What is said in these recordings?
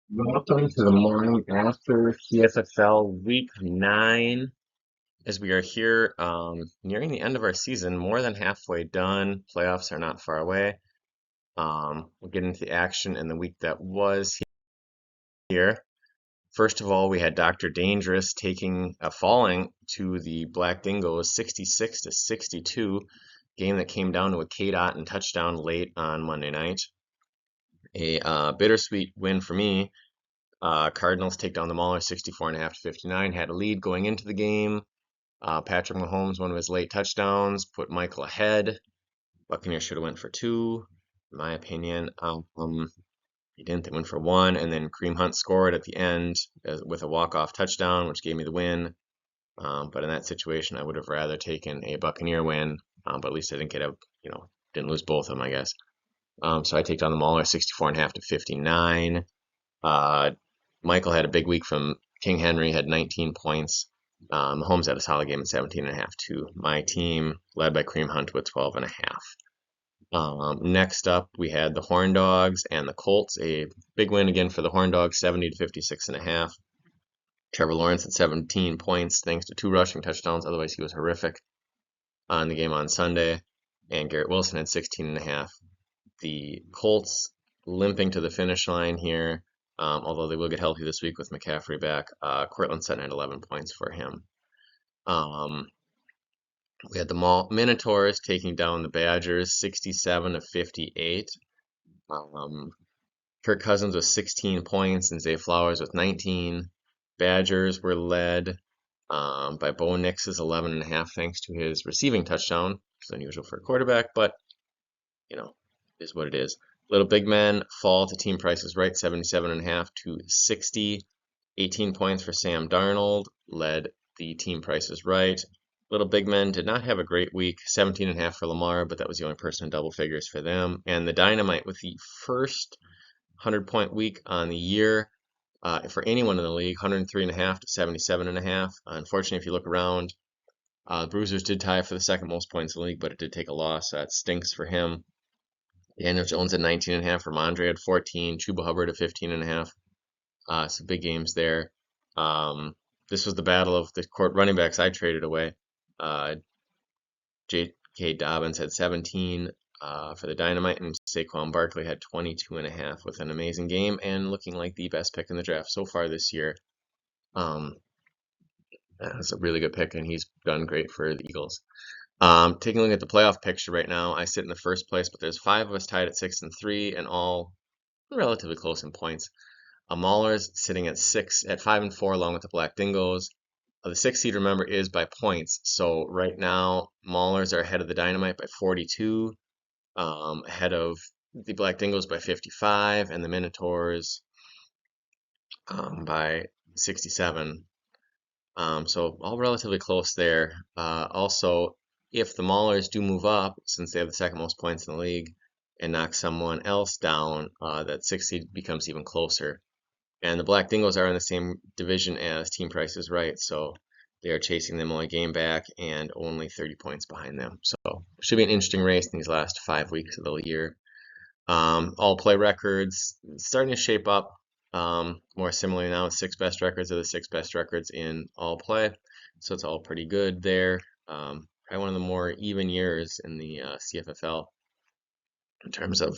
Welcome to the morning after CFFL Week 9. As we are here nearing the end of our season, more than halfway done. Playoffs are not far away. We'll get into the action in the week that was here. First of all, we had Dr. Dangerous falling to the Black Dingoes 66 to 62, game that came down to a K-Dot and touchdown late on Monday night. A bittersweet win for me. Cardinals take down the Maulers 64.5 to 59. Had a lead going into the game. Patrick Mahomes, one of his late touchdowns, put Michael ahead. Buccaneers should have went for two, in my opinion. He didn't. They went for one, and then Kareem Hunt scored at the end with a walk-off touchdown, which gave me the win. But in that situation, I would have rather taken a Buccaneer win. But at least I didn't lose both of them, I guess. So I take down the Maulers 64.5 to 59. Uh, Michael had a big week from King Henry, had 19 points. Mahomes had a solid game at 17.5 too. My team, led by Kareem Hunt, with 12.5. Next up, we had the Horn Dogs and the Colts. A big win again for the Horn Dogs, 70 to 56.5. Trevor Lawrence had 17 points thanks to two rushing touchdowns. Otherwise, he was horrific on the game on Sunday. And Garrett Wilson had 16.5. The Colts limping to the finish line here, although they will get healthy this week with McCaffrey back. Cortland Sutton had 11 points for him. We had the Minotaurs taking down the Badgers 67 to 58. Kirk Cousins with 16 points and Zay Flowers with 19. Badgers were led by Bo Nix's 11.5 thanks to his receiving touchdown, which is unusual for a quarterback, but is what it is. Little big men fall to team prices right, 77.5 to 60. 18 points for Sam Darnold led the team prices right. Little big men did not have a great week, 17.5 for Lamar, but that was the only person in double figures for them. And the Dynamite with the first 100-point week on the year for anyone in the league, 103.5 to 77.5. Unfortunately, if you look around, Bruisers did tie for the second most points in the league, but it did take a loss. That stinks for him. Daniel Jones at 19.5, Ramondre at 14, Chuba Hubbard at 15.5. Some big games there. This was the battle of the court running backs I traded away. J.K. Dobbins had 17 for the Dynamite, and Saquon Barkley had 22.5 with an amazing game and looking like the best pick in the draft so far this year. That's a really good pick, and he's done great for the Eagles. Taking a look at the playoff picture right now, I sit in the first place, but there's 5 of us tied at 6 and 3, and all relatively close in points. Maulers sitting at 5 and 4, along with the Black Dingoes. The 6th seed, remember, is by points. So right now, Maulers are ahead of the Dynamite by 42, ahead of the Black Dingoes by 55, and the Minotaurs by 67. So all relatively close there. Also, if the Maulers do move up, since they have the second most points in the league, and knock someone else down, that 6th seed becomes even closer. And the Black Dingoes are in the same division as Team Price is Right, so they are chasing them only a game back and only 30 points behind them. So it should be an interesting race in these last 5 weeks of the year. All play records starting to shape up more similarly now. 6 best records are the 6 best records in all play, so it's all pretty good there. Probably one of the more even years in the CFFL in terms of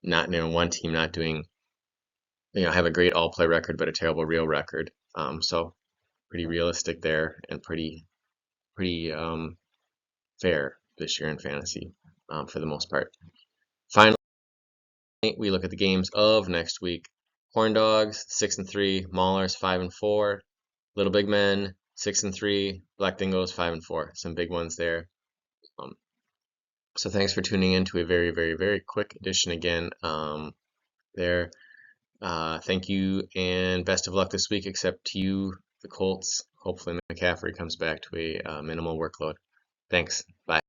not one team not doing, have a great all play record but a terrible real record. So pretty realistic there and pretty fair this year in fantasy for the most part. Finally, we look at the games of next week. Horn Dogs 6 and 3, Maulers 5 and 4, Little Big Men 6 and 3, Black Dingoes 5 and 4. Some big ones there. So thanks for tuning in to a very, very, very quick edition again there. Thank you and best of luck this week, except to you, the Colts. Hopefully McCaffrey comes back to a minimal workload. Thanks. Bye.